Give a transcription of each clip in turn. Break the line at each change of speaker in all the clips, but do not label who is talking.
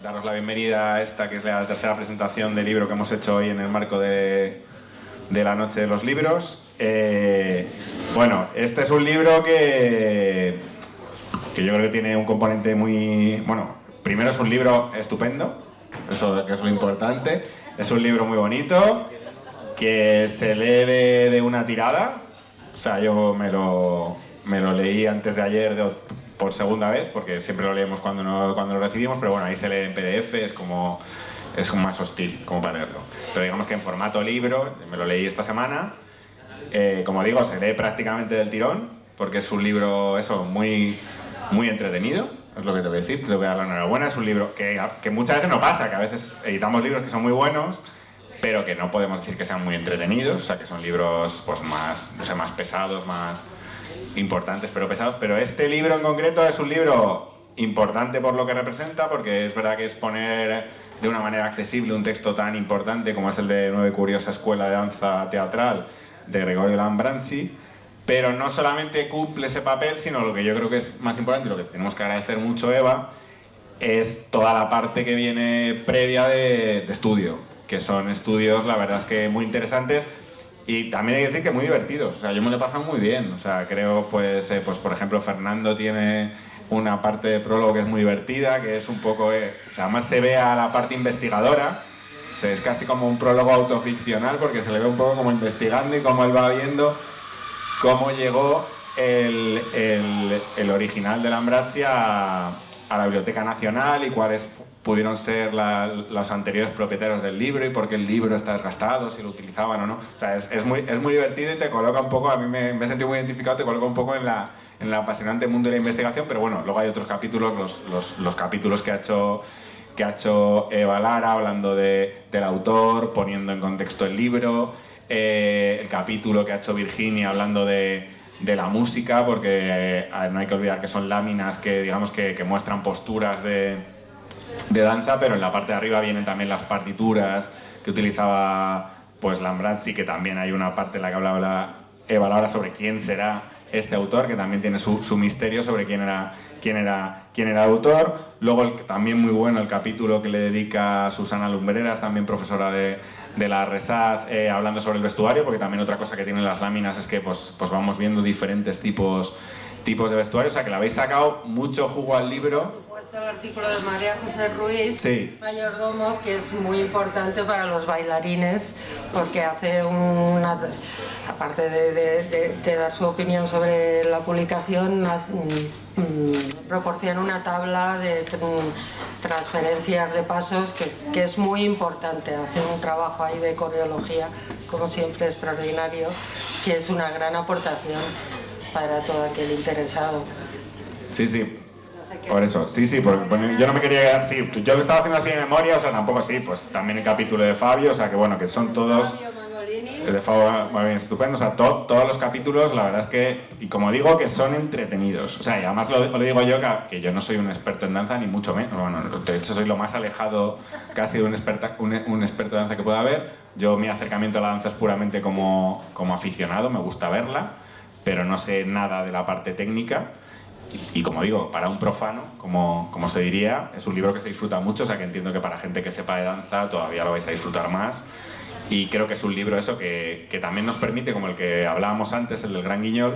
daros la bienvenida a esta, que es la tercera presentación del libro que hemos hecho hoy en el marco de la Noche de los Libros. Bueno, este es un libro que yo creo que tiene un componente muy... Bueno, primero es un libro estupendo, eso que es lo importante. Es un libro muy bonito, que se lee de una tirada. O sea, yo me lo leí antes de ayer por segunda vez, porque siempre lo leemos cuando lo recibimos, pero bueno, ahí se lee en PDF, es como más hostil como para leerlo. Pero digamos que en formato libro, me lo leí esta semana. Como digo, se lee prácticamente del tirón, porque es un libro muy, muy entretenido, es lo que te voy a decir, te voy a dar la enhorabuena. Es un libro que muchas veces no pasa, que a veces editamos libros que son muy buenos, pero que no podemos decir que sean muy entretenidos, o sea, que son libros pues más pesados, más importantes pero pesados. Pero este libro en concreto es un libro importante por lo que representa, porque es verdad que es poner de una manera accesible un texto tan importante como es el de 9 curiosa escuela de danza teatral de Gregorio Lambrassi, pero no solamente cumple ese papel, sino lo que yo creo que es más importante y lo que tenemos que agradecer mucho, Eva, es toda la parte que viene previa de estudio, que son estudios, la verdad es que muy interesantes. Y también hay que decir que muy divertidos, o sea, yo me lo he pasado muy bien, o sea, creo, pues por ejemplo, Fernando tiene una parte de prólogo que es muy divertida, que es un poco, o sea, además se ve a la parte investigadora, es casi como un prólogo autoficcional, porque se le ve un poco como investigando y como él va viendo cómo llegó el original de Lambrassi a la Biblioteca Nacional y cuáles pudieron ser los anteriores propietarios del libro y por qué el libro está desgastado, si lo utilizaban o no. O sea, es muy divertido y te coloca un poco, a mí me he sentido muy identificado, te coloca un poco en el apasionante mundo de la investigación, pero bueno, luego hay otros capítulos, los capítulos que ha hecho Eva Lara, hablando del autor, poniendo en contexto el libro, el capítulo que ha hecho Virginia hablando de la música, porque no hay que olvidar que son láminas que digamos que muestran posturas de danza, pero en la parte de arriba vienen también las partituras que utilizaba pues Lambrassi, que también hay una parte en la que hablaba Eva Lara sobre quién será este autor, que también tiene su misterio sobre quién era el autor. Luego también muy bueno el capítulo que le dedica Susana Lumbreras, también profesora de la RESAD, hablando sobre el vestuario, porque también otra cosa que tienen las láminas es que pues vamos viendo diferentes tipos de vestuario, o sea que le habéis sacado mucho jugo al libro.
El artículo de María José Ruiz, sí, mayordomo, que es muy importante para los bailarines, porque hace aparte de dar su opinión sobre la publicación, proporciona una tabla de transferencias de pasos que es muy importante. Hace un trabajo ahí de coreología, como siempre, extraordinario, que es una gran aportación para todo aquel interesado.
Sí. Por eso, sí, porque yo no me quería quedar, sí, yo lo estaba haciendo así de memoria, o sea, tampoco así, pues también el capítulo de Fabio, o sea, que bueno, que son todos, el de Fabio Mangolini, estupendo, o sea, todos los capítulos, la verdad es que, y como digo, que son entretenidos, o sea, y además lo digo yo, que yo no soy un experto en danza, ni mucho menos, bueno, de hecho soy lo más alejado casi de un experto de danza que pueda haber. Yo mi acercamiento a la danza es puramente como aficionado, me gusta verla, pero no sé nada de la parte técnica. Y como digo, para un profano, como se diría, es un libro que se disfruta mucho, o sea que entiendo que para gente que sepa de danza todavía lo vais a disfrutar más. Y creo que es un libro eso que también nos permite, como el que hablábamos antes, el del Gran Guiñol,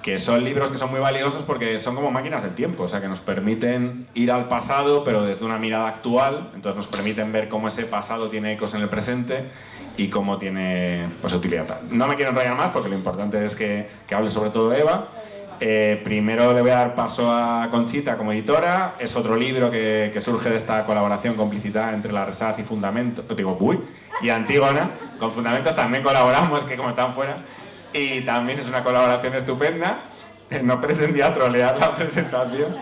que son libros que son muy valiosos porque son como máquinas del tiempo, o sea que nos permiten ir al pasado pero desde una mirada actual, entonces nos permiten ver cómo ese pasado tiene ecos en el presente y cómo tiene pues utilidad. No me quiero enrollar más porque lo importante es que hable sobre todo Eva. Primero le voy a dar paso a Conchita como editora. Es otro libro que surge de esta colaboración, complicidad entre la RESAD y Fundamentos, y Antígona. Con Fundamentos también colaboramos, que como están fuera, y también es una colaboración estupenda. No pretendía trolear la presentación,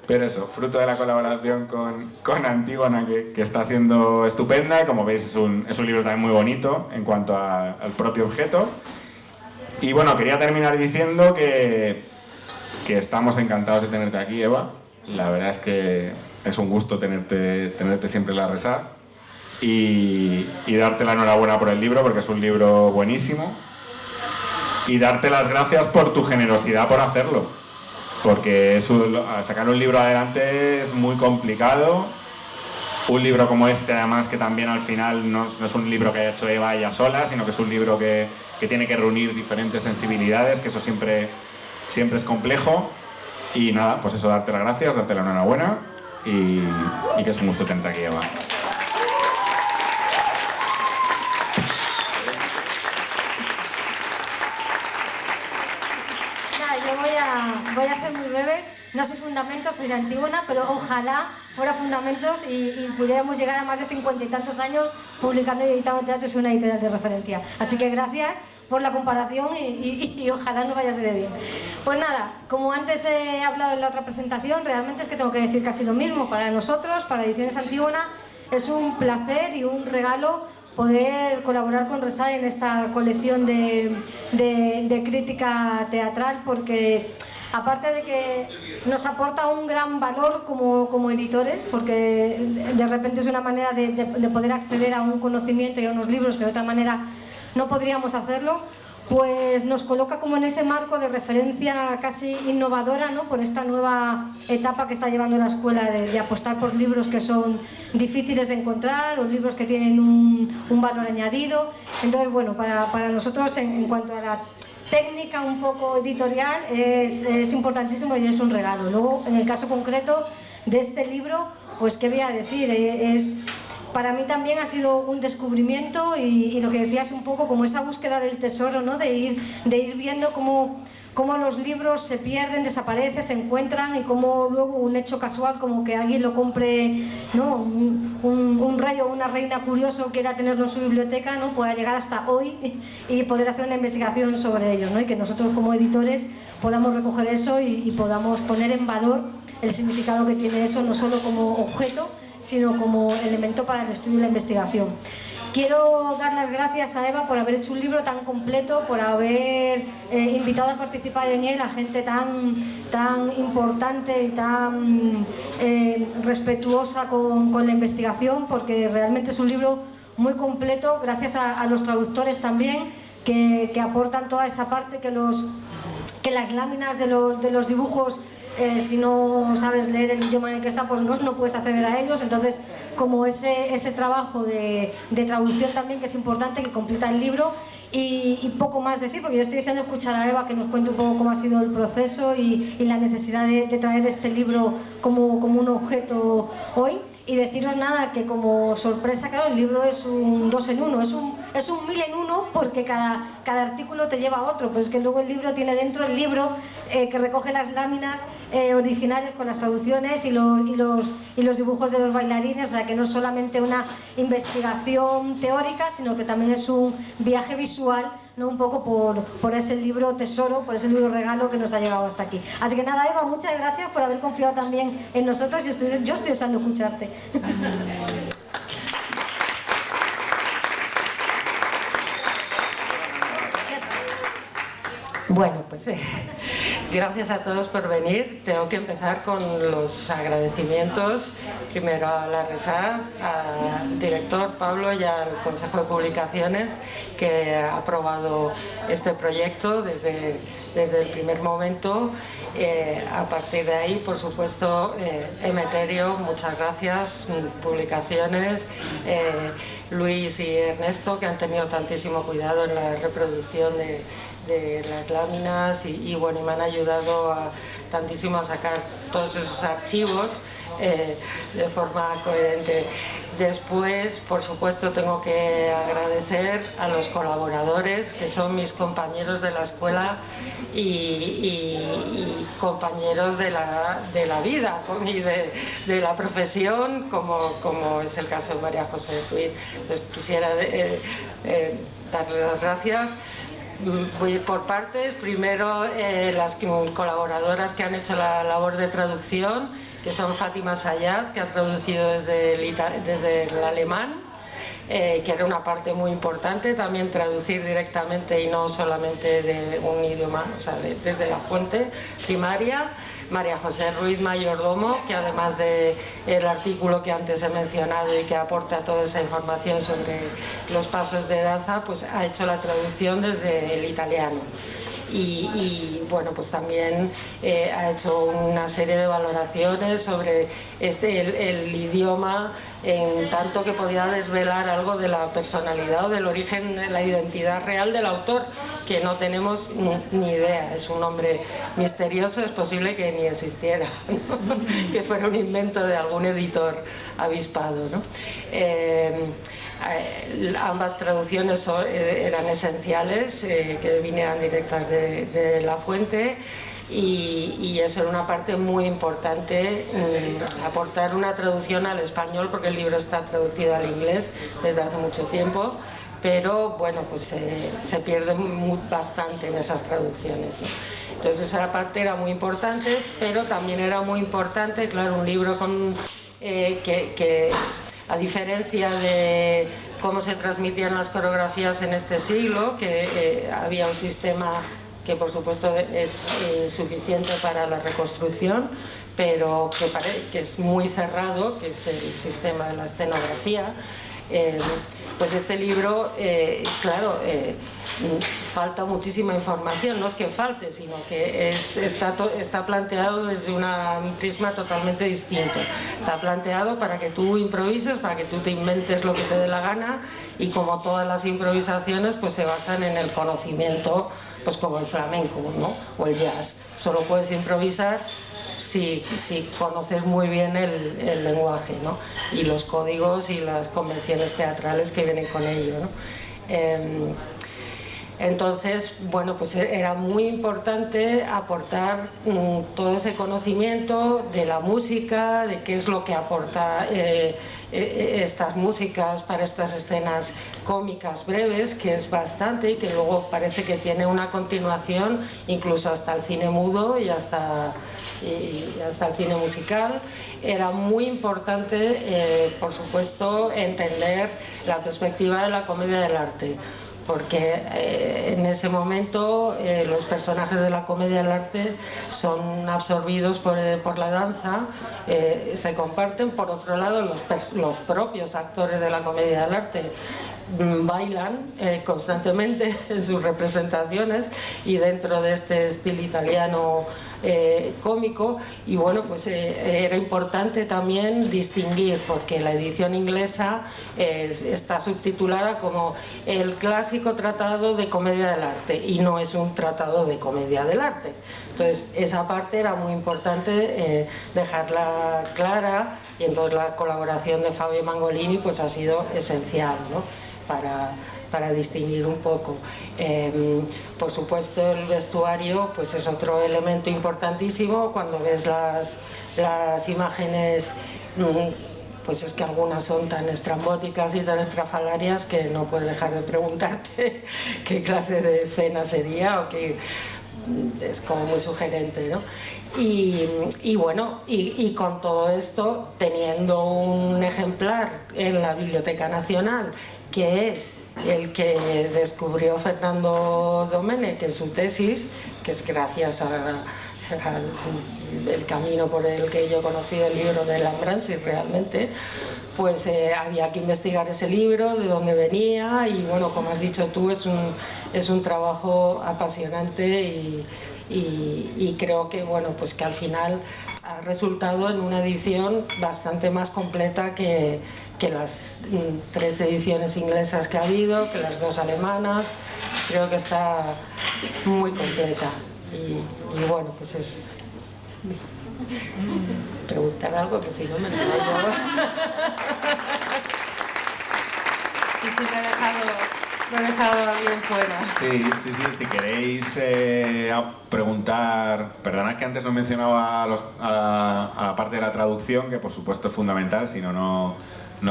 pero eso, fruto de la colaboración con Antígona, que está siendo estupenda. Y como veis es un libro también muy bonito en cuanto al propio objeto. Y bueno, quería terminar diciendo que estamos encantados de tenerte aquí, Eva. La verdad es que es un gusto tenerte siempre en la RESAD y darte la enhorabuena por el libro, porque es un libro buenísimo, y darte las gracias por tu generosidad por hacerlo, porque sacar un libro adelante es muy complicado. Un libro como este, además, que también al final no es un libro que haya hecho Eva ella sola, sino que es un libro que tiene que reunir diferentes sensibilidades, que eso siempre es complejo. Y nada, pues eso, darte las gracias, darte la enhorabuena y que es un gusto tenerte aquí, Eva.
Voy a ser muy breve. No soy Fundamentos, soy de Antígona, pero ojalá fuera Fundamentos y pudiéramos llegar a más de 50 y tantos años publicando y editando teatro y soy una editorial de referencia. Así que gracias por la comparación y ojalá nos vaya así de bien. Pues nada, como antes he hablado en la otra presentación, realmente es que tengo que decir casi lo mismo. Para nosotros, para Ediciones Antígona, es un placer y un regalo poder colaborar con Resade en esta colección de crítica teatral, porque aparte de que nos aporta un gran valor como editores, porque de repente es una manera de poder acceder a un conocimiento y a unos libros que de otra manera no podríamos hacerlo, pues nos coloca como en ese marco de referencia casi innovadora, ¿no? Por esta nueva etapa que está llevando la escuela de apostar por libros que son difíciles de encontrar o libros que tienen un valor añadido. Entonces, bueno, para nosotros en cuanto a la técnica un poco editorial es importantísimo y es un regalo. Luego, en el caso concreto de este libro, pues qué voy a decir, para mí también ha sido un descubrimiento y lo que decías un poco como esa búsqueda del tesoro, ¿no? de ir viendo cómo los libros se pierden, desaparecen, se encuentran y cómo luego un hecho casual como que alguien lo compre, ¿no? un rey o una reina curioso quiera tenerlo en su biblioteca, ¿no? Pueda llegar hasta hoy y poder hacer una investigación sobre ellos, ¿no? Y que nosotros como editores podamos recoger eso y podamos poner en valor el significado que tiene eso, no solo como objeto, sino como elemento para el estudio y la investigación. Quiero dar las gracias a Eva por haber hecho un libro tan completo, por haber invitado a participar en él a gente tan importante y tan respetuosa con la investigación, porque realmente es un libro muy completo, gracias a los traductores también, que aportan toda esa parte que las láminas de los dibujos, si no sabes leer el idioma en el que está, pues no puedes acceder a ellos. Entonces, como ese trabajo de traducción también, que es importante, que completa el libro. Y poco más decir, porque yo estoy deseando escuchar a Eva que nos cuente un poco cómo ha sido el proceso y la necesidad de traer este libro como un objeto hoy. Y deciros nada, que como sorpresa, claro, el libro es un 2 en 1, es un 1000 en 1, porque cada artículo te lleva a otro, pero es que luego el libro tiene dentro el libro que recoge las láminas originales con las traducciones y los dibujos de los bailarines, o sea que no es solamente una investigación teórica, sino que también es un viaje visual, ¿no? Un poco por ese libro tesoro, por ese libro regalo que nos ha llegado hasta aquí. Así que nada, Eva, muchas gracias por haber confiado también en nosotros y yo estoy deseando escucharte.
Bueno, pues gracias a todos por venir. Tengo que empezar con los agradecimientos, primero a la RESAD, al director Pablo y al Consejo de Publicaciones, que ha aprobado este proyecto desde el primer momento. A partir de ahí, por supuesto, Emeterio, muchas gracias, Publicaciones, Luis y Ernesto, que han tenido tantísimo cuidado en la reproducción de las láminas y bueno, y me han ayudado tantísimo a sacar todos esos archivos de forma coherente. Después, por supuesto, tengo que agradecer a los colaboradores, que son mis compañeros de la escuela y compañeros de la vida y de la profesión, como es el caso de María José Ruiz. Pues quisiera darle las gracias. Voy a ir por partes. Primero, las colaboradoras que han hecho la labor de traducción, que son Fátima Sayad, que ha traducido desde el alemán, que era una parte muy importante, también traducir directamente y no solamente de un idioma, o sea, desde la fuente primaria. María José Ruiz Mayordomo, que además del artículo que antes he mencionado y que aporta toda esa información sobre los pasos de danza, pues ha hecho la traducción desde el italiano. y bueno, pues también ha hecho una serie de valoraciones sobre el idioma, en tanto que podía desvelar algo de la personalidad o del origen de la identidad real del autor, que no tenemos ni idea. Es un nombre misterioso, es posible que ni existiera, ¿no? Que fuera un invento de algún editor avispado, ¿no? Ambas traducciones eran esenciales, que vinieran directas de la fuente, y eso era una parte muy importante, aportar una traducción al español, porque el libro está traducido al inglés desde hace mucho tiempo, pero bueno, pues se pierde bastante en esas traducciones, ¿no? Entonces esa parte era muy importante, pero también era muy importante, claro, un libro que a diferencia de cómo se transmitían las coreografías en este siglo, que había un sistema que por supuesto es suficiente para la reconstrucción, pero que es muy cerrado, que es el sistema de la escenografía, pues este libro, claro, falta muchísima información, no es que falte, sino que está planteado desde un prisma totalmente distinto. Está planteado para que tú improvises, para que tú te inventes lo que te dé la gana, y como todas las improvisaciones, pues se basan en el conocimiento, pues como el flamenco, ¿no? O el jazz. Solo puedes improvisar si conoces muy bien el lenguaje, ¿no? Y los códigos y las convenciones teatrales que vienen con ello, ¿no? Entonces, bueno, pues era muy importante aportar todo ese conocimiento de la música, de qué es lo que aporta estas músicas para estas escenas cómicas breves, que es bastante, y que luego parece que tiene una continuación incluso hasta el cine mudo y hasta el cine musical. Era muy importante, por supuesto, entender la perspectiva de la comedia del arte, porque en ese momento los personajes de la comedia del arte son absorbidos por la danza, se comparten. Por otro lado, los propios actores de la comedia del arte bailan constantemente en sus representaciones, y dentro de este estilo italiano cómico, y bueno, pues era importante también distinguir, porque la edición inglesa está subtitulada como el clásico tratado de comedia del arte, y no es un tratado de comedia del arte. Entonces esa parte era muy importante dejarla clara, y entonces la colaboración de Fabio Mangolini pues ha sido esencial, ¿no? para distinguir un poco. Por supuesto, el vestuario pues es otro elemento importantísimo. Cuando ves las imágenes, pues es que algunas son tan estrambóticas y tan estrafalarias que no puedes dejar de preguntarte qué clase de escena sería, o qué. Es como muy sugerente, ¿no? Y bueno, y con todo esto, teniendo un ejemplar en la Biblioteca Nacional, que es el que descubrió Fernando Domenech en su tesis, que es gracias al camino por el que yo conocí el libro de Lambrance, realmente, pues había que investigar ese libro, de dónde venía, y bueno, como has dicho tú, es un trabajo apasionante, y creo que, bueno, pues que al final ha resultado en una edición bastante más completa que las 3 ediciones inglesas que ha habido, que las 2 alemanas. Creo que está muy completa, y bueno, pues es preguntar algo, que si no me traigo. Y si me he dejado a alguien fuera.
Sí, si queréis preguntar, perdonad que antes no mencionaba a la parte de la traducción, que por supuesto es fundamental, si no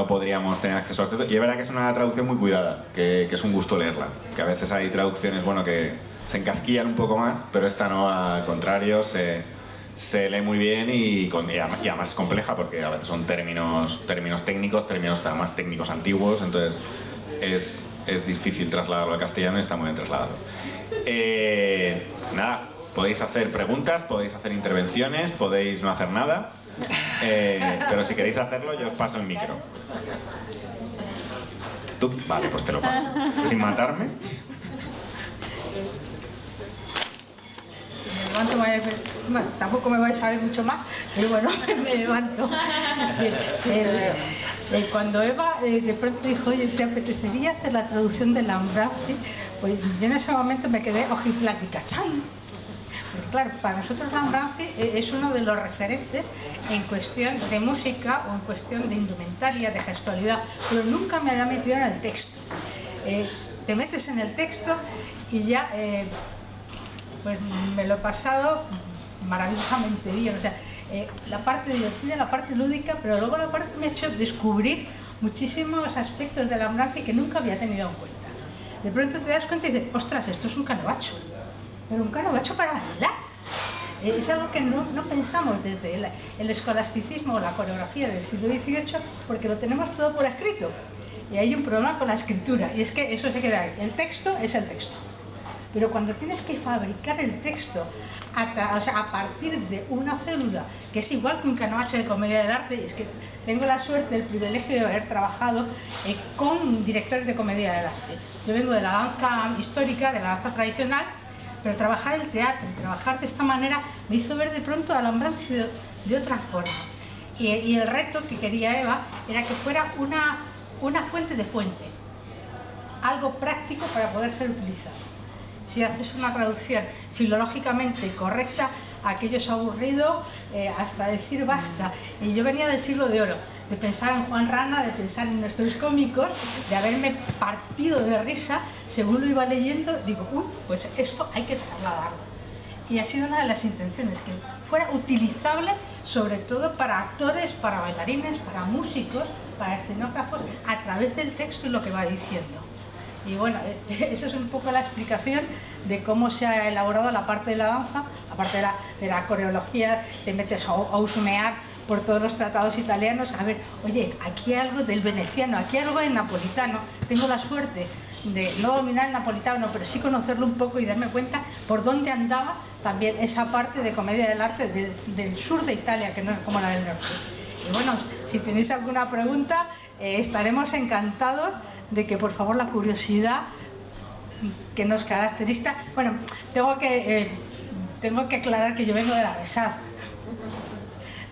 podríamos tener acceso al texto. Y es verdad que es una traducción muy cuidada, que es un gusto leerla, que a veces hay traducciones, bueno, que se encasquillan un poco más, pero esta no, al contrario, se lee muy bien, y además es compleja, porque a veces son términos técnicos, términos además técnicos antiguos, entonces es difícil trasladarlo al castellano, y está muy bien trasladado. Nada, podéis hacer preguntas, podéis hacer intervenciones, podéis no hacer nada, pero si queréis hacerlo, yo os paso el micro. ¿Tú? Vale, pues te lo paso. Sin matarme.
levanto, bueno, tampoco me vais a ver mucho más, pero bueno, me levanto. Cuando Eva de pronto dijo, oye, ¿te apetecería hacer la traducción de Lambrassi? Pues yo en ese momento me quedé ojiplática, ¡chan! Porque claro, para nosotros Lambrassi es uno de los referentes en cuestión de música o en cuestión de indumentaria, de gestualidad, pero nunca me había metido en el texto. Te metes en el texto y ya pues me lo he pasado maravillosamente bien, o sea, la parte divertida, la parte lúdica, pero luego la parte que me ha hecho descubrir muchísimos aspectos de Lambrassi que nunca había tenido en cuenta. De pronto te das cuenta y dices, ostras, esto es un canovacho, pero un canovacho para bailar. Es algo que no pensamos desde el escolasticismo o la coreografía del siglo XVIII, porque lo tenemos todo por escrito. Y hay un problema con la escritura, y es que eso se queda ahí. El texto es el texto. Pero cuando tienes que fabricar el texto a partir de una célula, que es igual que un canovacho de comedia del arte, y es que tengo la suerte, el privilegio de haber trabajado con directores de comedia del arte. Yo vengo de la danza histórica, de la danza tradicional, pero trabajar el teatro y trabajar de esta manera me hizo ver de pronto a Lambrassi de otra forma. Y el reto que quería Eva era que fuera una fuente de fuente, algo práctico para poder ser utilizado. Si haces una traducción filológicamente correcta, aquello es aburrido hasta decir basta. Y yo venía del siglo de oro, de pensar en Juan Rana, de pensar en nuestros cómicos, de haberme partido de risa según lo iba leyendo. Digo, uy, pues esto hay que trasladarlo. Y ha sido una de las intenciones, que fuera utilizable sobre todo para actores, para bailarines, para músicos, para escenógrafos, a través del texto y lo que va diciendo. Y bueno, eso es un poco la explicación de cómo se ha elaborado la parte de la danza, aparte de la coreología. Te metes a husmear por todos los tratados italianos, a ver, oye, aquí hay algo del veneciano, aquí hay algo del napolitano. Tengo la suerte de no dominar el napolitano, pero sí conocerlo un poco y darme cuenta por dónde andaba también esa parte de comedia del arte del sur de Italia, que no es como la del norte. Y bueno, si tenéis alguna pregunta, estaremos encantados de que por favor la curiosidad que nos caracteriza. Bueno, tengo que aclarar que yo vengo de la Resat,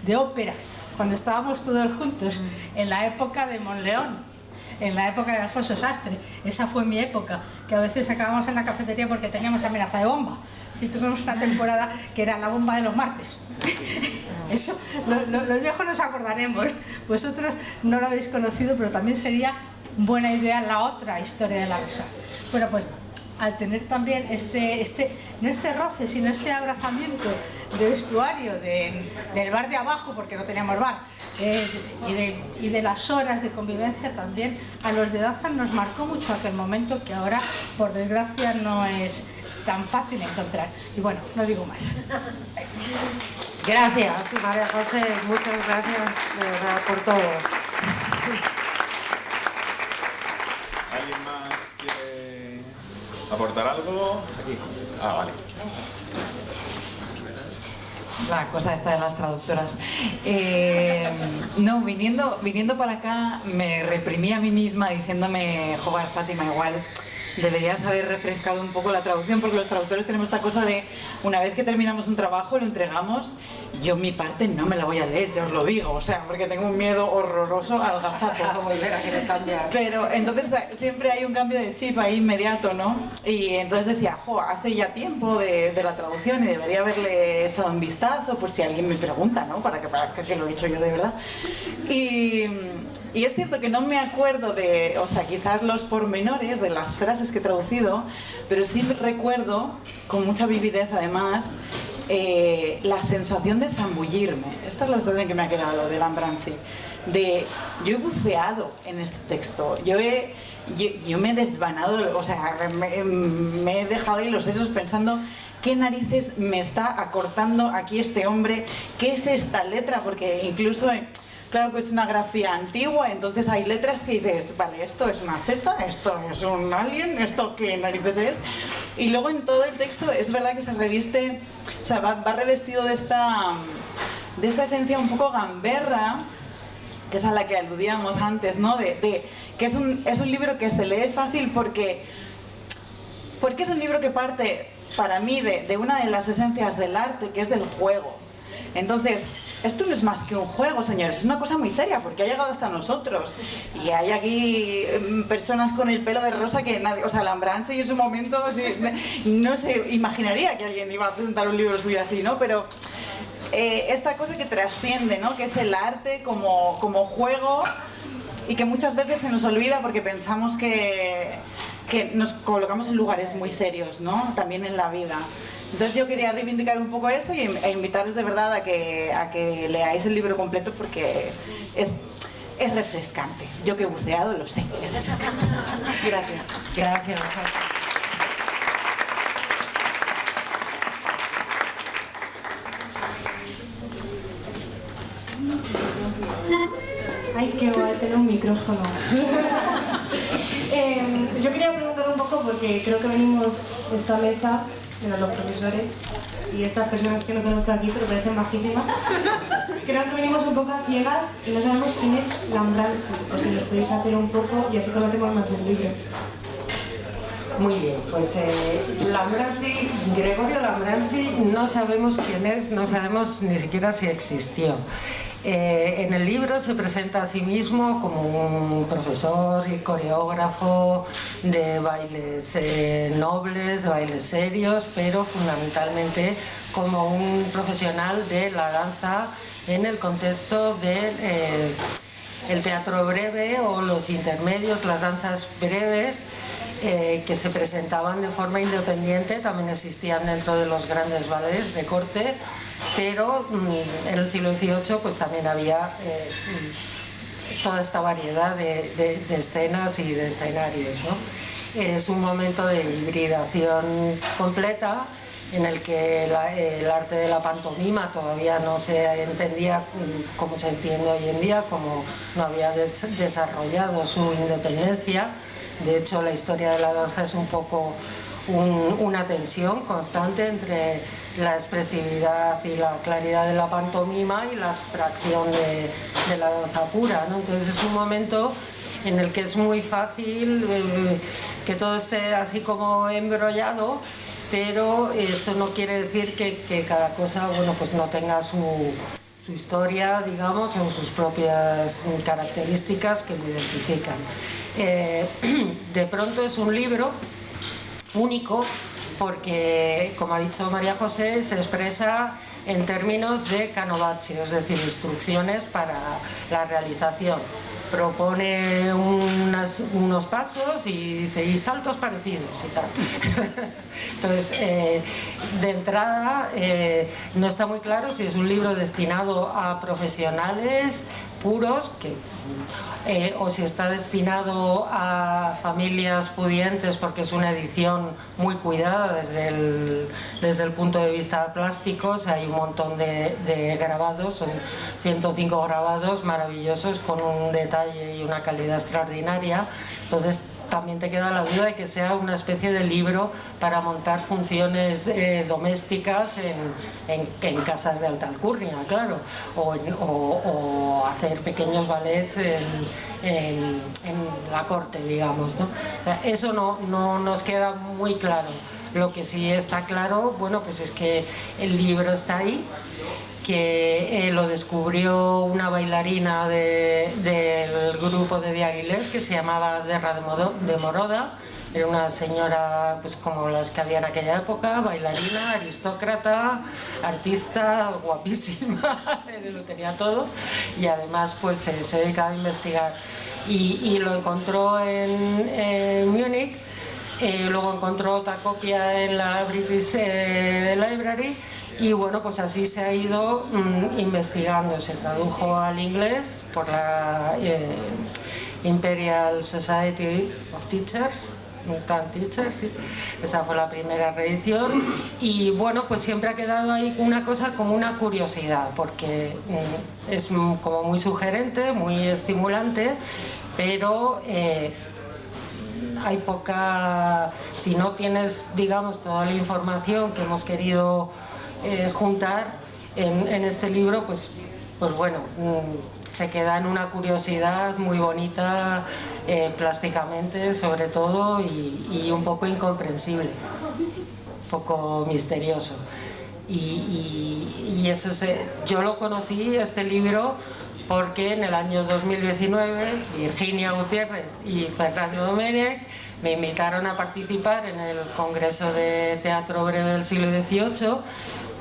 de ópera, cuando estábamos todos juntos en la época de Monleón, en la época de Alfonso Sastre. Esa fue mi época, que a veces acabamos en la cafetería porque teníamos amenaza de bomba. Si tuvimos una temporada que era la bomba de los martes. Eso, los viejos nos acordaremos. Vosotros no lo habéis conocido, pero también sería buena idea la otra historia de la Resat. Bueno, pues al tener también no este roce, sino este abrazamiento de vestuario del bar de abajo, porque no teníamos bar, y de las horas de convivencia también, a los de danza nos marcó mucho aquel momento que ahora, por desgracia, no es tan fácil encontrar. Y bueno, no digo más.
Gracias, María José, muchas gracias de verdad por todo.
¿Alguien más quiere aportar algo? Aquí. Ah, vale.
La cosa esta de las traductoras. No, viniendo para acá me reprimí a mí misma diciéndome, joder, Fátima, igual deberías haber refrescado un poco la traducción, porque los traductores tenemos esta cosa de una vez que terminamos un trabajo, lo entregamos, yo mi parte no me la voy a leer, ya os lo digo, o sea, porque tengo un miedo horroroso al gazapo.
Volver a querer cambiar.
Pero entonces siempre hay un cambio de chip ahí inmediato, ¿no? Y entonces decía, jo, hace ya tiempo de la traducción y debería haberle echado un vistazo por si alguien me pregunta, ¿no? Para que parezca que lo he hecho yo de verdad. Y es cierto que no me acuerdo de, o sea, quizás los pormenores de las frases que he traducido, pero sí recuerdo, con mucha vividez además, la sensación de zambullirme. Esta es la sensación que me ha quedado de Lambrassi. Yo he buceado en este texto, yo me he desvanado, o sea, me he dejado ahí los sesos pensando qué narices me está acortando aquí este hombre, qué es esta letra, porque incluso... Claro que es una grafía antigua, entonces hay letras que dices, vale, esto es una Z, esto es un alien, esto qué narices es. Y luego en todo el texto es verdad que se reviste, o sea, va revestido de esta esencia un poco gamberra, que es a la que aludíamos antes, ¿no? Que es un libro que se lee fácil porque es un libro que parte para mí de una de las esencias del arte, que es del juego. Entonces, esto no es más que un juego, señores, es una cosa muy seria porque ha llegado hasta nosotros. Y hay aquí personas con el pelo de rosa que nadie, o sea, Lambrance en su momento no se imaginaría que alguien iba a presentar un libro suyo así, ¿no? Pero esta cosa que trasciende, ¿no? Que es el arte como juego y que muchas veces se nos olvida porque pensamos que nos colocamos en lugares muy serios, ¿no? También en la vida. Entonces yo quería reivindicar un poco eso e invitaros de verdad a que leáis el libro completo porque es refrescante. Yo que he buceado lo sé, es refrescante. Gracias.
Gracias.
Ay, qué guay tener un micrófono. Yo quería preguntar un poco, porque creo que venimos a esta mesa, los profesores y estas personas que no conozco aquí, pero parecen bajísimas. Creo que venimos un poco a ciegas y no sabemos quién es Lambrance, o si nos podéis hacer un poco y así conocemos más del libro.
Muy bien, pues Gregorio Lambrance no sabemos quién es, no sabemos ni siquiera si existió. En el libro se presenta a sí mismo como un profesor y coreógrafo de bailes nobles, de bailes serios, pero fundamentalmente como un profesional de la danza en el contexto del teatro breve o los intermedios, las danzas breves, que se presentaban de forma independiente, también existían dentro de los grandes ballets de corte, pero en el siglo XVIII pues también había toda esta variedad de escenas y de escenarios, ¿no? Es un momento de hibridación completa en el que el arte de la pantomima todavía no se entendía como se entiende hoy en día, como no había desarrollado su independencia. De hecho, la historia de la danza es un poco una tensión constante entre la expresividad y la claridad de la pantomima y la abstracción de la danza pura, ¿no? Entonces es un momento en el que es muy fácil que todo esté así como embrollado, pero eso no quiere decir que cada cosa, bueno, pues no tenga su historia, digamos, o sus propias características que lo identifican. De pronto es un libro único porque, como ha dicho María José, se expresa en términos de canovaccio, es decir, instrucciones para la realización. Propone unos pasos y dice, y saltos parecidos y tal. Entonces, de entrada, no está muy claro si es un libro destinado a profesionales puros o si está destinado a familias pudientes, porque es una edición muy cuidada desde el punto de vista plástico. O sea, hay un montón de grabados, son 105 grabados maravillosos con un detalle y una calidad extraordinaria. Entonces también te queda la duda de que sea una especie de libro para montar funciones domésticas en casas de alta alcurnia, claro, o hacer pequeños ballets en la corte, digamos, ¿no? O sea, eso no nos queda muy claro. Lo que sí está claro, bueno, pues es que el libro está ahí, que lo descubrió una bailarina del grupo de Diaghilev que se llamaba Derra de Moroda. Era una señora pues como las que había en aquella época, bailarina, aristócrata, artista, guapísima, lo tenía todo, y además pues se dedicaba a investigar. Y lo encontró en Múnich. Luego encontró otra copia en la British Library y bueno, pues así se ha ido investigando. Se tradujo al inglés por la Imperial Society of Teachers, sí. Esa fue la primera reedición y bueno, pues siempre ha quedado ahí una cosa como una curiosidad, porque es como muy sugerente, muy estimulante, pero hay poca, si no tienes, digamos, toda la información que hemos querido juntar en este libro, pues bueno, se queda en una curiosidad muy bonita, plásticamente sobre todo, y un poco incomprensible. poco misterioso. Y eso yo lo conocí, este libro, porque en el año 2019 Virginia Gutiérrez y Fernando Domènech me invitaron a participar en el Congreso de Teatro Breve del siglo XVIII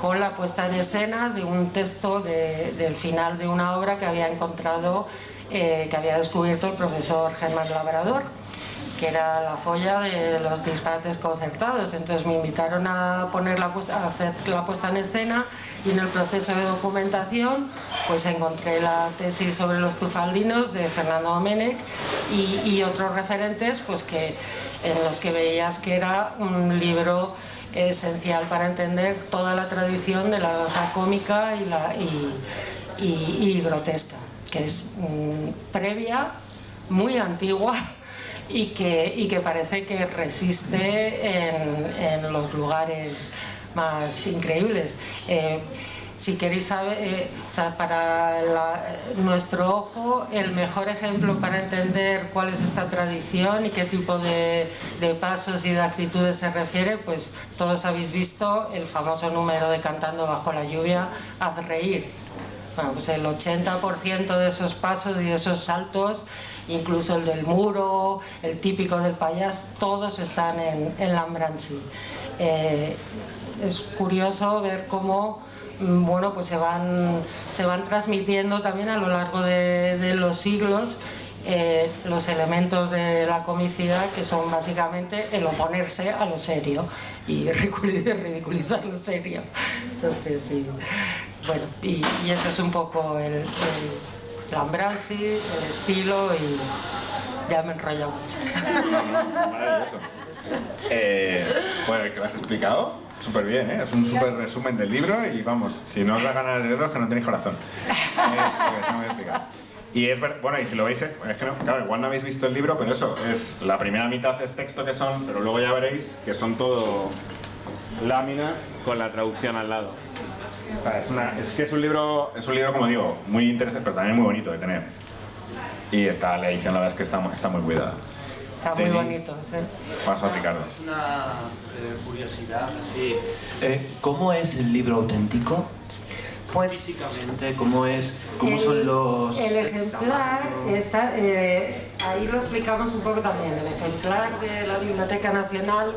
con la puesta en escena de un texto del final de una obra que había encontrado, que había descubierto el profesor Germán Labrador, que era La folla de los disparates concertados. Entonces me invitaron a hacer la puesta en escena, y en el proceso de documentación pues encontré la tesis sobre los tufaldinos de Fernando Domènech y otros referentes pues en los que veías que era un libro esencial para entender toda la tradición de la danza cómica y grotesca, que es previa, muy antigua, y que parece que resiste en los lugares más increíbles. Si queréis saber, para nuestro ojo, el mejor ejemplo para entender cuál es esta tradición y qué tipo de pasos y de actitudes se refiere, pues todos habéis visto el famoso número de Cantando bajo la lluvia, Haz reír. Bueno, pues el 80% de esos pasos y de esos saltos, incluso el del muro, el típico del payaso, todos están en Lambrassi. Es curioso ver cómo pues se van transmitiendo también a lo largo de los siglos los elementos de la comicidad, que son básicamente el oponerse a lo serio y ridiculizar lo serio. Entonces, sí. Bueno, y eso es un poco el Lambrassi, el estilo, y ya me he enrollado mucho.
Maravilloso. Bueno, ¿qué lo has explicado? Súper bien, ¿eh? Es un súper resumen del libro y vamos, si no os da ganas de leerlo, que no tenéis corazón. Porque está muy explicado. Y es verdad, bueno, y si lo veis, es que no, claro, igual no habéis visto el libro, pero eso, es la primera mitad es texto que son, pero luego ya veréis que son todo láminas con la traducción al lado. Es que es un libro, como digo, muy interesante, pero también muy bonito de tener. Y la edición, la verdad es que está muy cuidada.
Está muy bonito, sí.
Paso a Ricardo.
Es una curiosidad así. ¿Cómo es el libro auténtico?
Pues
físicamente, ¿cómo son los...?
El ejemplar está, ahí lo explicamos un poco también. El ejemplar de la Biblioteca Nacional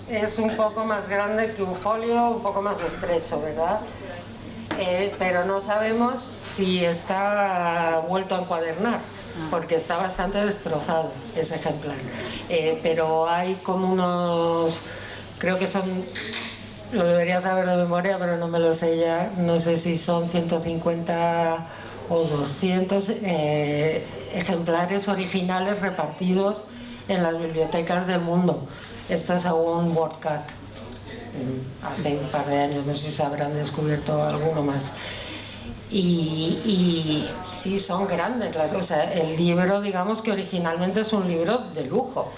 es un poco más grande que un folio, un poco más estrecho, ¿verdad? Pero no sabemos si está vuelto a encuadernar, porque está bastante destrozado ese ejemplar. Pero hay como unos, creo que son, lo debería saber de memoria, pero no me lo sé ya, no sé si son 150 o 200 ejemplares originales repartidos en las bibliotecas del mundo. Esto es según WordCat, hace un par de años, no sé si se habrán descubierto alguno más. Y sí, son grandes, o sea, el libro, digamos que originalmente es un libro de lujo.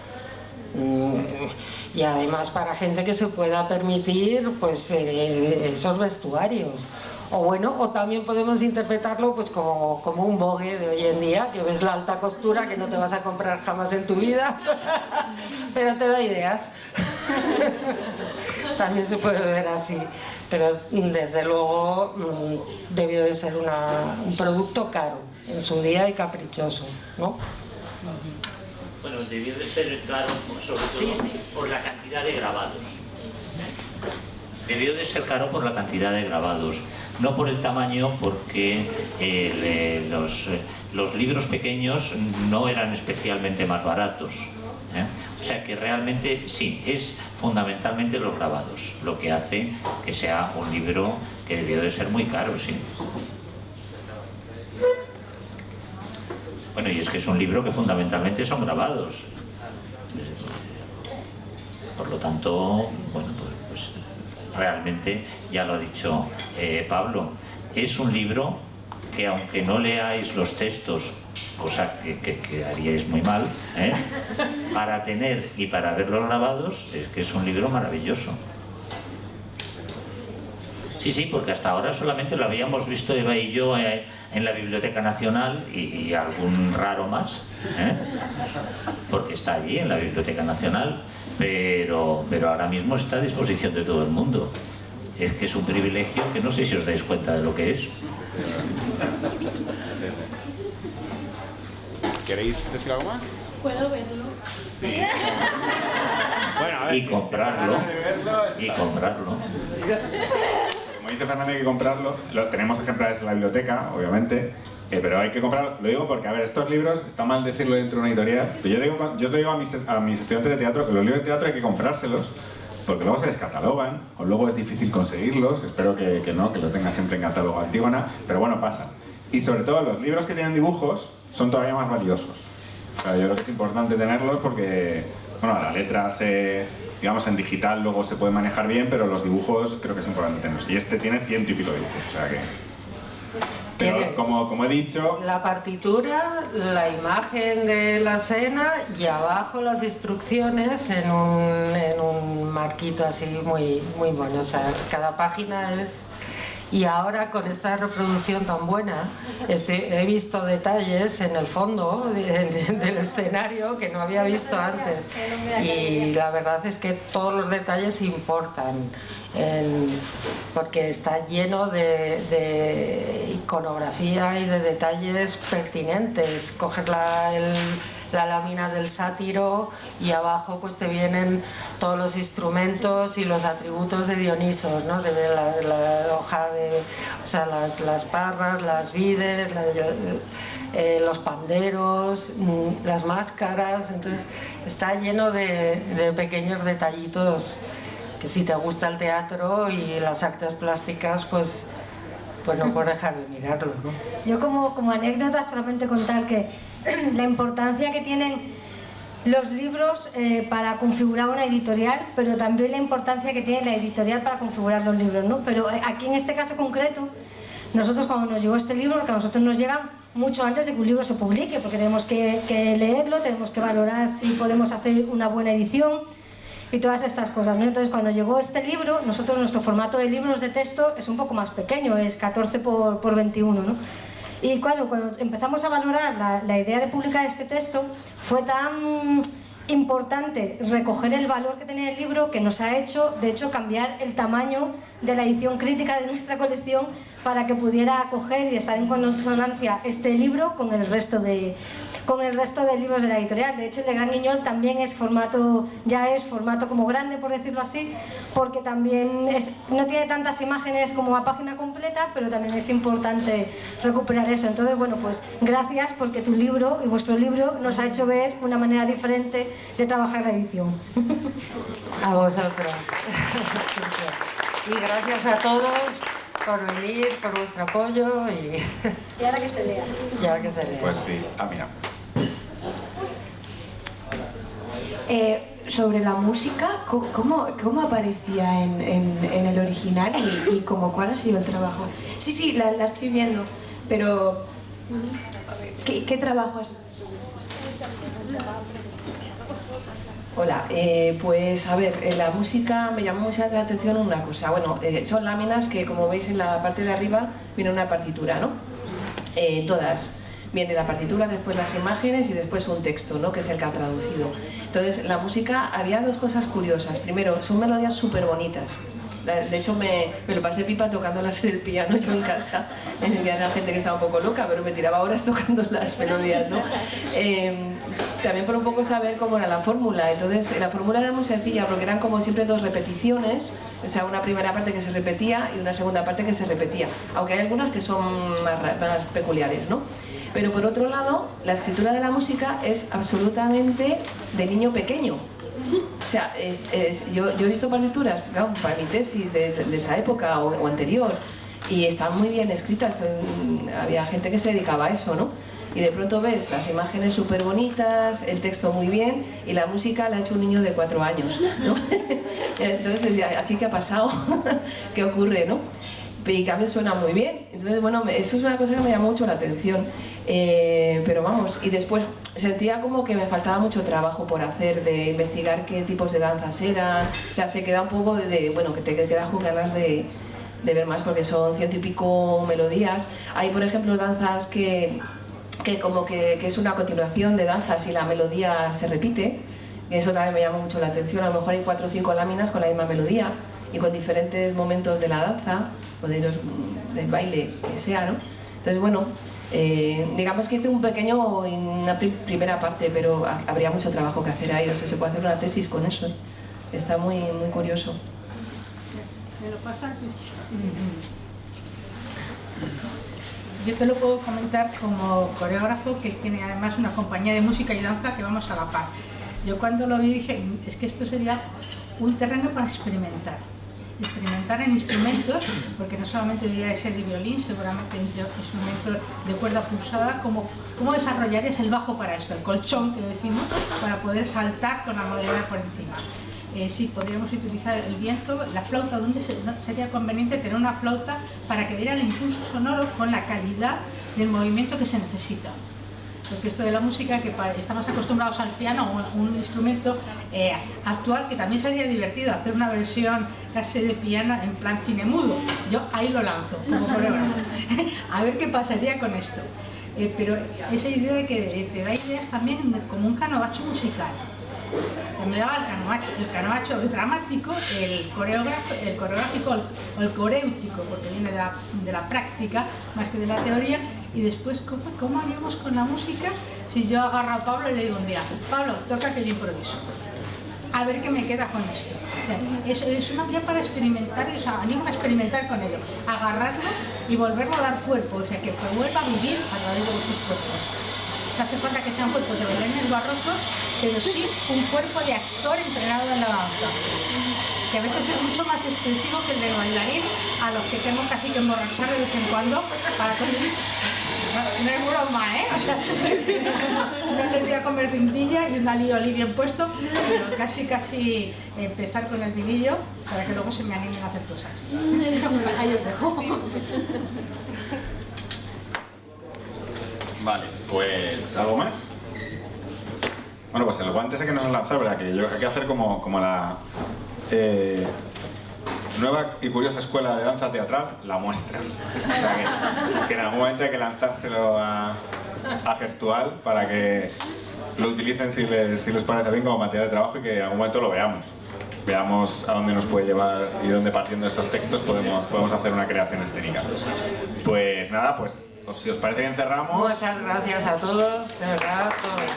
Y además para gente que se pueda permitir pues esos vestuarios. O también podemos interpretarlo pues como un Vogue de hoy en día, que ves la alta costura que no te vas a comprar jamás en tu vida, pero te da ideas. También se puede ver así, pero desde luego debió de ser un producto caro en su día y caprichoso, ¿no?
Bueno, debió de ser caro sobre todo por la cantidad de grabados. Debió de ser caro por la cantidad de grabados, no por el tamaño, porque los libros pequeños no eran especialmente más baratos. O sea que realmente sí, es fundamentalmente los grabados lo que hace que sea un libro que debió de ser muy caro, sí. Bueno, y es que es un libro que fundamentalmente son grabados. Por lo tanto, bueno, pues realmente, ya lo ha dicho Pablo, es un libro que aunque no leáis los textos, cosa que haríais muy mal, para tener y para ver los grabados, es que es un libro maravilloso. Sí, sí, porque hasta ahora solamente lo habíamos visto Eva y yo en la Biblioteca Nacional y algún raro más, porque está allí en la Biblioteca Nacional, pero ahora mismo está a disposición de todo el mundo. Es que es un privilegio que no sé si os dais cuenta de lo que es.
¿Queréis decir algo más?
Puedo verlo.
Sí. Bueno, a ver,
Y comprarlo. Y comprarlo.
Como dice Fernando, hay que comprarlo. Tenemos ejemplares en la biblioteca, obviamente, pero hay que comprarlo. Lo digo porque, a ver, estos libros, está mal decirlo dentro de una editorial, pero yo te digo a mis estudiantes de teatro que los libros de teatro hay que comprárselos, porque luego se descatalogan, o luego es difícil conseguirlos. Espero que no, que lo tenga siempre en catálogo Antígona, pero bueno, pasa. Y sobre todo los libros que tienen dibujos son todavía más valiosos. O sea, yo creo que es importante tenerlos porque, bueno, la letra digamos en digital luego se puede manejar bien, pero los dibujos creo que es importante tenerlos. Y este tiene 100 y pico dibujos, o sea que... Pero como he dicho...
La partitura, la imagen de la escena y abajo las instrucciones en un marquito así muy bueno. O sea, cada página es... Y ahora con esta reproducción tan buena, he visto detalles en el fondo del escenario que no había visto antes. Y la verdad es que todos los detalles importan, porque está lleno de iconografía y de detalles pertinentes. Coger la lámina del sátiro y abajo pues te vienen todos los instrumentos y los atributos de Dionisos, ¿no? De la hoja o sea, las parras, las vides, los panderos, las máscaras. Entonces está lleno de pequeños detallitos que si te gusta el teatro y las artes plásticas, pues no puedes dejar de mirarlo, ¿no?
Yo como anécdota solamente contar que la importancia que tienen los libros para configurar una editorial, pero también la importancia que tiene la editorial para configurar los libros, ¿no? Pero aquí en este caso concreto, nosotros cuando nos llegó este libro, porque a nosotros nos llega mucho antes de que un libro se publique, porque tenemos que leerlo, tenemos que valorar si podemos hacer una buena edición y todas estas cosas, ¿no? Entonces cuando llegó este libro, nuestro formato de libros de texto es un poco más pequeño, es 14 por 21, ¿no? Y cuando empezamos a valorar la idea de publicar este texto, fue tan importante recoger el valor que tenía el libro que nos ha hecho, de hecho, cambiar el tamaño de la edición crítica de nuestra colección para que pudiera acoger y estar en consonancia este libro con el resto de libros de la editorial. De hecho, el de Gran Guiñol también ya es formato como grande, por decirlo así, porque también no tiene tantas imágenes como a página completa, pero también es importante recuperar eso. Entonces, bueno, pues gracias, porque tu libro y vuestro libro nos ha hecho ver una manera diferente de trabajar la edición.
A vosotros. Y gracias a todos por venir, por vuestro apoyo
Y ahora que se lea.
Y ahora que se lea.
Pues sí. Mira.
Sobre la música, ¿cómo aparecía en el original y cuál ha sido el trabajo? Sí, la estoy viendo, pero ¿qué trabajo es?
Hola, pues a ver, la música me llamó mucha la atención una cosa. Bueno, son láminas que, como veis en la parte de arriba, viene una partitura, ¿no? Todas. Viene la partitura, después las imágenes y después un texto, ¿no? Que es el que ha traducido. Entonces, la música, había dos cosas curiosas. Primero, son melodías súper bonitas. De hecho, me lo pasé pipa tocándolas en el piano yo en casa. Había gente que estaba un poco loca, pero me tiraba horas tocando las melodías, ¿no? También por un poco saber cómo era la fórmula. Entonces, la fórmula era muy sencilla porque eran como siempre dos repeticiones, o sea, una primera parte que se repetía y una segunda parte que se repetía, aunque hay algunas que son más peculiares, ¿no? Pero por otro lado, la escritura de la música es absolutamente de niño pequeño. O sea, yo he visto partituras, claro, para mi tesis de esa época o anterior, y están muy bien escritas, pero había gente que se dedicaba a eso, ¿no? Y de pronto ves las imágenes súper bonitas, el texto muy bien, y la música la ha hecho un niño de 4 años, ¿no? Entonces, ¿aquí qué ha pasado? ¿Qué ocurre, no? Y cambio suena muy bien. Entonces, bueno, eso es una cosa que me llamó mucho la atención. Pero vamos, y después sentía como que me faltaba mucho trabajo por hacer, de investigar qué tipos de danzas eran. O sea, se queda un poco bueno, que te quedas con ganas de ver más, porque son 100 y pico melodías. Hay, por ejemplo, danzas que es una continuación de danzas y la melodía se repite. Eso también me llama mucho la atención. A lo mejor hay 4 o 5 láminas con la misma melodía y con diferentes momentos de la danza o del baile que sea, ¿no? Entonces, bueno, digamos que hice una primera parte, pero habría mucho trabajo que hacer ahí. O sea, se puede hacer una tesis con eso. Está muy, muy curioso.
¿Me lo pasa? Yo te lo puedo comentar como coreógrafo que tiene además una compañía de música y danza que vamos a la par. Yo cuando lo vi dije, es que esto sería un terreno para experimentar en instrumentos, porque no solamente debería de ser de violín, seguramente instrumentos de cuerda pulsada, cómo desarrollarías el bajo para esto, el colchón que decimos, para poder saltar con la modalidad por encima. Sí, podríamos utilizar el viento, la flauta, donde sería conveniente tener una flauta para que diera el impulso sonoro con la calidad del movimiento que se necesita. Porque esto de la música, que estamos acostumbrados al piano, un instrumento actual, que también sería divertido hacer una versión casi de piano en plan cine mudo. Yo ahí lo lanzo como coreógrafo. A ver qué pasaría con esto. Pero esa idea de que te da ideas también como un canovacho musical. Me daba el canovacho dramático, el coreográfico o el coréutico, porque viene de la práctica más que de la teoría. Y después, ¿cómo haríamos con la música si yo agarro a Pablo y le digo un día, Pablo, toca que yo improviso? A ver qué me queda con esto. O sea, es una vía para experimentar, o sea, animo a experimentar con ello, agarrarlo y volverlo a dar cuerpo, o sea, que vuelva a vivir a través de vuestros cuerpos. No hace falta que sean cuerpos de bailarines barrocos, pero sí un cuerpo de actor entrenado en la danza, que a veces es mucho más expresivo que el de bailarín, a los que tenemos casi que emborrachar de vez en cuando para conseguir. No es broma, ¿eh? O sea, no les voy a comer vindilla y un alí bien puesto, pero casi empezar con el vinillo para que luego se me animen a hacer cosas. Ahí os dejo.
Vale, pues ¿algo más? Bueno, pues el guante ese que nos han lanzado, ¿verdad? Que hay que hacer como la nueva y curiosa escuela de danza teatral, la muestra. O sea que en algún momento hay que lanzárselo a Gestual para que lo utilicen si les parece bien como material de trabajo y que en algún momento lo veamos a dónde nos puede llevar y dónde, partiendo de estos textos, podemos hacer una creación escénica. Pues nada, pues si os parece bien cerramos.
Muchas gracias a todos, de verdad, todos.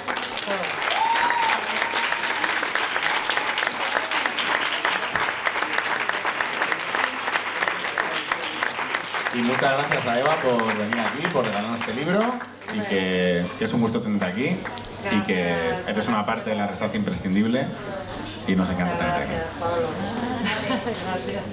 Y muchas gracias a Eva por venir aquí, por regalarnos este libro y que es un gusto tenerte aquí y que eres una parte de la Resalza imprescindible y nos encanta tenerte aquí.
Gracias, Pablo. Gracias.